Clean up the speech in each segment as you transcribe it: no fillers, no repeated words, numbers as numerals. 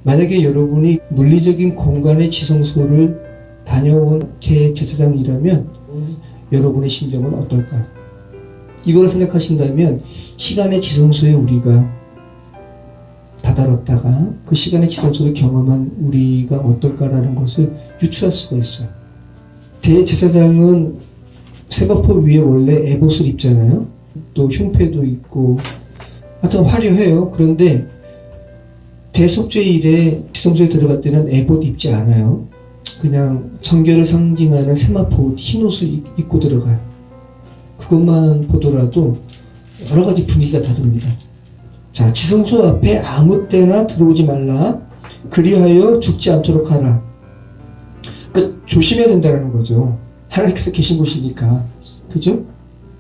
만약에 여러분이 물리적인 공간의 지성소를 다녀온 대제사장이라면 여러분의 심정은 어떨까요? 이걸 생각하신다면 시간의 지성소에 우리가 다다랐다가 그 시간의 지성소를 경험한 우리가 어떨까라는 것을 유추할 수가 있어요. 대제사장은 세마포 위에 원래 에봇을 입잖아요. 또 흉패도 있고 하여튼 화려해요. 그런데 대속죄일에 지성소에 들어갈 때는 에봇 입지 않아요. 그냥 정결을 상징하는 세마포 흰 옷을 입고 들어가요. 그것만 보더라도 여러 가지 분위기가 다릅니다. 자, 지성소 앞에 아무 때나 들어오지 말라. 그리하여 죽지 않도록 하라. 그러니까 조심해야 된다는 거죠. 하나님께서 계신 곳이니까. 그죠?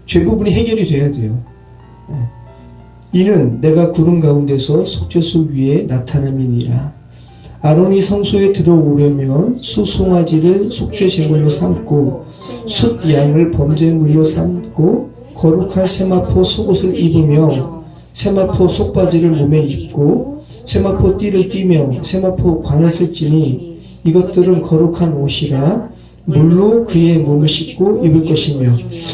죄 부분이 해결이 돼야 돼요. 이는 내가 구름 가운데서 속죄소 위에 나타남이니라. 아론이 성소에 들어오려면 수송아지를 속죄 제물로 삼고 숫 양을 범죄물로 삼고 거룩한 세마포 속옷을 입으며 세마포 속바지를 몸에 입고 세마포 띠를 띠며 세마포 관을 쓸지니 이것들은 거룩한 옷이라 물로 그의 몸을 씻고 입을 것이며.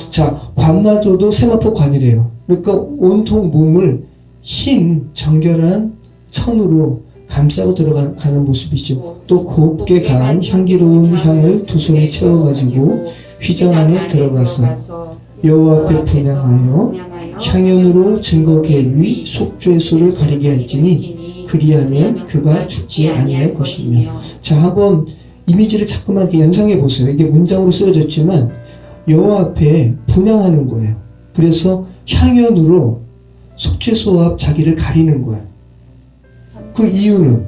자, 관마저도 세마포 관이래요. 그러니까 온통 몸을 흰 정결한 천으로 감싸고 들어가는 모습이죠. 또 곱게 간 향기로운 향을 두 손에 채워가지고 휘장 안에 들어가서 여호와 앞에 분향하여 향연으로 증거계 위 속죄소를 가리게 할지니 그리하면 그가 죽지 아니할 것이며. 자, 한번 이미지를 자꾸만 이렇게 연상해 보세요. 이게 문장으로 쓰여졌지만 여호와 앞에 분향하는 거예요. 그래서 향연으로 속죄소 앞 자기를 가리는 거예요. 그 이유는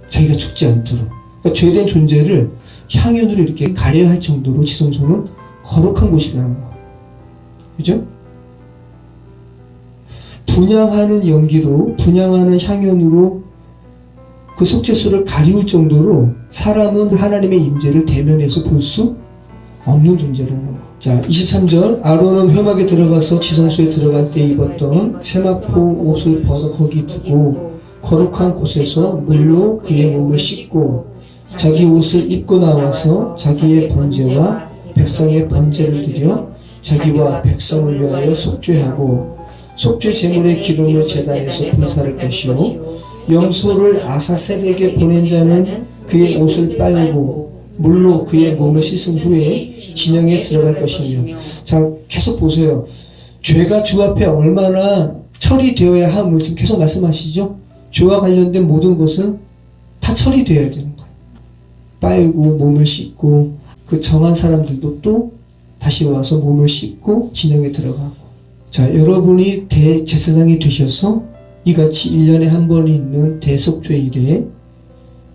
자기가 죽지 않도록. 그러니까 죄된 존재를 향연으로 이렇게 가려야 할 정도로 지성소는 거룩한 곳이라는 거예요. 그죠? 분향하는 연기로, 분향하는 향연으로 그 속죄소를 가리울 정도로 사람은 하나님의 임재를 대면에서 볼 수 없는 존재라는 거. 자, 23절. 아론은 회막에 들어가서 지성소에 들어갈 때 입었던 세마포 옷을 벗어 거기 두고 거룩한 곳에서 물로 그의 몸을 씻고 자기 옷을 입고 나와서 자기의 번제와 백성의 번제를 드려 자기와 백성을 위하여 속죄하고 속죄 제물의 기름을 제단에서 분사할 것이요 염소를 아사셀에게 보낸 자는 그의 옷을 빨고 물로 그의 몸을 씻은 후에 진영에 들어갈 것이며. 자, 계속 보세요. 죄가 주 앞에 얼마나 처리되어야 함을 지금 계속 말씀하시죠. 죄와 관련된 모든 것은 다 처리되어야 되는 거예요. 빨고 몸을 씻고 그 정한 사람들도 또 다시 와서 몸을 씻고 진영에 들어가고. 자, 여러분이 대제사장이 되셔서 이같이 1년에 한 번 있는 대속죄일에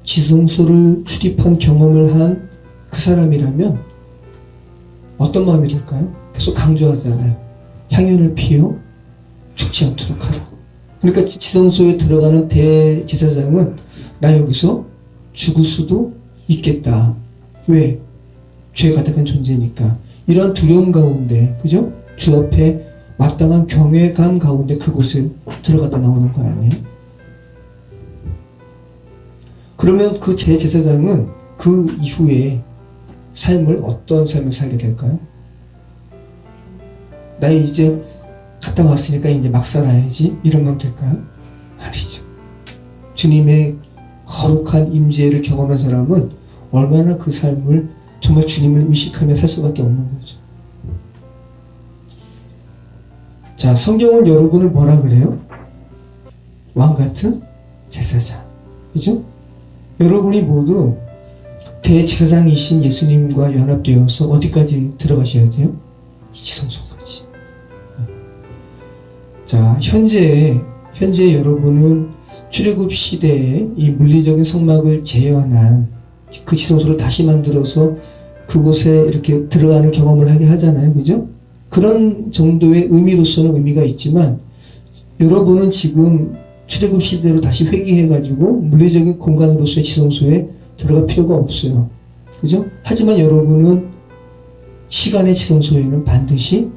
지성소를 출입한 경험을 한 그 사람이라면 어떤 마음이 들까요? 계속 강조하잖아요. 향연을 피워 죽지 않도록 하라. 그러니까 지성소에 들어가는 대제사장은 나 여기서 죽을 수도 있겠다. 왜? 죄 가득한 존재니까. 이런 두려움 가운데, 그죠? 주 앞에 마땅한 경외감 가운데 그곳에 들어갔다 나오는 거 아니에요? 그러면 그 대제사장은 그 이후에 삶을 어떤 삶을 살게 될까요? 나 이제 갔다 왔으니까 이제 막 살아야지 이런 마음 될까요? 아니죠. 주님의 거룩한 임재를 경험한 사람은 얼마나 그 삶을 정말 주님을 의식하며 살 수밖에 없는 거죠. 자, 성경은 여러분을 뭐라 그래요? 왕 같은 제사장. 그죠? 여러분이 모두 대제사장이신 예수님과 연합되어서 어디까지 들어가셔야 돼요? 지성소까지. 자, 현재 여러분은 출애굽 시대에 이 물리적인 성막을 재현한 그 지성소를 다시 만들어서 그곳에 이렇게 들어가는 경험을 하게 하잖아요. 그죠? 그런 정도의 의미로서는 의미가 있지만 여러분은 지금 출애굽 시대로 다시 회귀해가지고 물리적인 공간으로서의 지성소에 들어갈 필요가 없어요. 그죠? 하지만 여러분은 시간의 지성소에는 반드시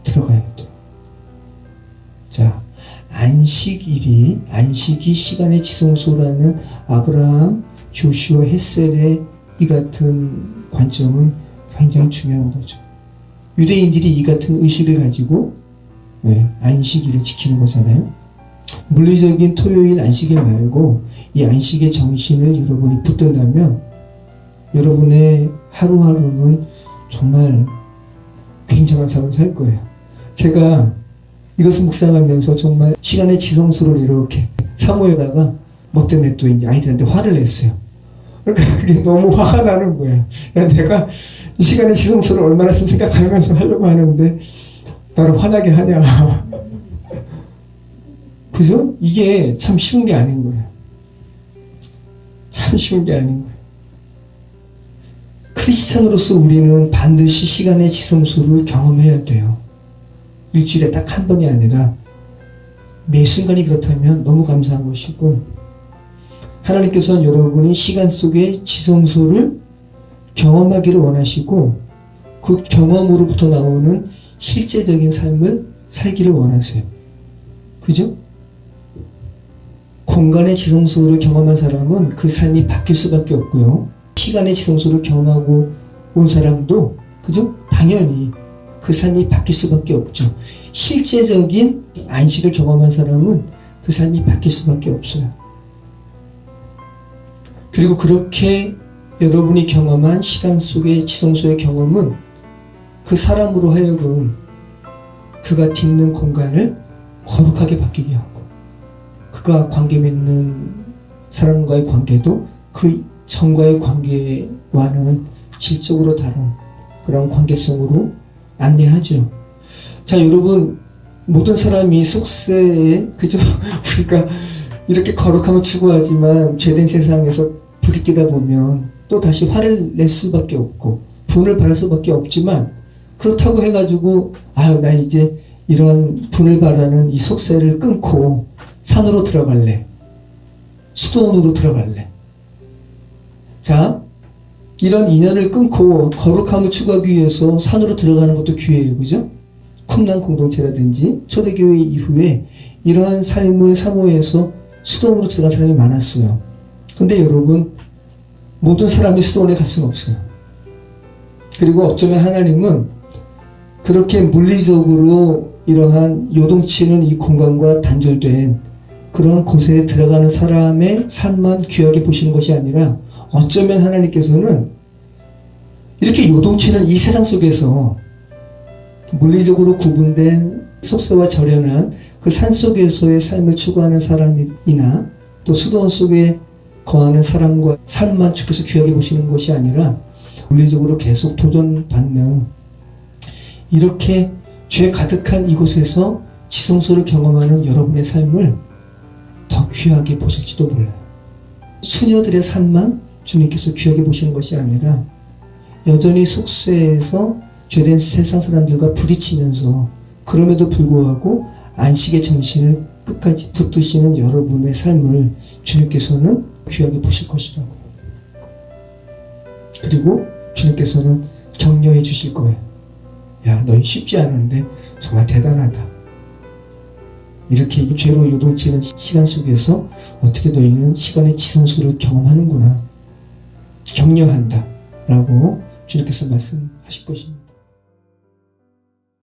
들어가야 돼요. 자, 안식이 시간의 지성소라는 아브라함, 조슈아, 헷셀의 이 같은 관점은 굉장히 중요한 거죠. 유대인들이 이 같은 의식을 가지고 안식일을 지키는 거잖아요. 물리적인 토요일 안식일 말고 이 안식의 정신을 여러분이 붙든다면 여러분의 하루하루는 정말 굉장한 삶을 살 거예요. 제가 이것을 묵상하면서 정말 시간의 지성소를 이렇게 사모에다가 뭐 때문에 또 이제 아이들한테 화를 냈어요. 그러니까 그게 너무 화가 나는 거예요. 내가 이 시간의 지성소를 얼마나 생각하면서 하려고 하는데 나를 화나게 하냐. 그죠? 이게 참 쉬운 게 아닌 거예요. 참 쉬운 게 아닌 거예요. 크리스찬으로서 우리는 반드시 시간의 지성소를 경험해야 돼요. 일주일에 딱 한 번이 아니라 매 순간이 그렇다면 너무 감사한 것이고, 하나님께서는 여러분이 시간 속의 지성소를 경험하기를 원하시고 그 경험으로부터 나오는 실제적인 삶을 살기를 원하세요. 그죠? 공간의 지성소를 경험한 사람은 그 삶이 바뀔 수밖에 없고요. 시간의 지성소를 경험하고 온 사람도 그죠? 당연히 그 삶이 바뀔 수밖에 없죠. 실제적인 안식을 경험한 사람은 그 삶이 바뀔 수밖에 없어요. 그리고 그렇게 여러분이 경험한 시간 속의 지성소의 경험은 그 사람으로 하여금 그가 딛는 공간을 거룩하게 바뀌게 하고, 그가 관계 맺는 사람과의 관계도 그 전과의 관계와는 질적으로 다른 그런 관계성으로 안내하죠. 자, 여러분, 모든 사람이 속세에, 그죠? 우리가 이렇게 거룩함을 추구하지만 죄된 세상에서 부딪히다 보면 또 다시 화를 낼 수밖에 없고 분을 바랄 수밖에 없지만, 그렇다고 해가지고 나 이제 이런 분을 바라는 이 속세를 끊고 산으로 들어갈래, 수도원으로 들어갈래. 자, 이런 인연을 끊고 거룩함을 추구하기 위해서 산으로 들어가는 것도 기회예요. 그죠? 쿰난 공동체라든지 초대교회 이후에 이러한 삶을 사모해서 수도원으로 들어간 사람이 많았어요. 근데 여러분, 모든 사람이 수도원에 갈 수는 없어요. 그리고 어쩌면 하나님은 그렇게 물리적으로 이러한 요동치는 이 공간과 단절된 그런 곳에 들어가는 사람의 삶만 귀하게 보시는 것이 아니라, 어쩌면 하나님께서는 이렇게 요동치는 이 세상 속에서 물리적으로 구분된 속세와 절연한 그 산 속에서의 삶을 추구하는 사람이나 또 수도원 속에 거하는 사람과 삶만 주께서 귀하게 보시는 것이 아니라, 물리적으로 계속 도전받는 이렇게 죄 가득한 이곳에서 지성소를 경험하는 여러분의 삶을 더 귀하게 보실지도 몰라요. 수녀들의 삶만 주님께서 귀하게 보시는 것이 아니라, 여전히 속세에서 죄된 세상 사람들과 부딪히면서 그럼에도 불구하고 안식의 정신을 끝까지 붙드시는 여러분의 삶을 주님께서는 귀하게 보실 것이라고요. 그리고 주님께서는 격려해 주실 거예요. 야, 너희 쉽지 않은데 정말 대단하다. 이렇게 죄로 요동치는 시간 속에서 어떻게 너희는 시간의 지성소를 경험하는구나. 격려한다 라고 주님께서 말씀하실 것입니다.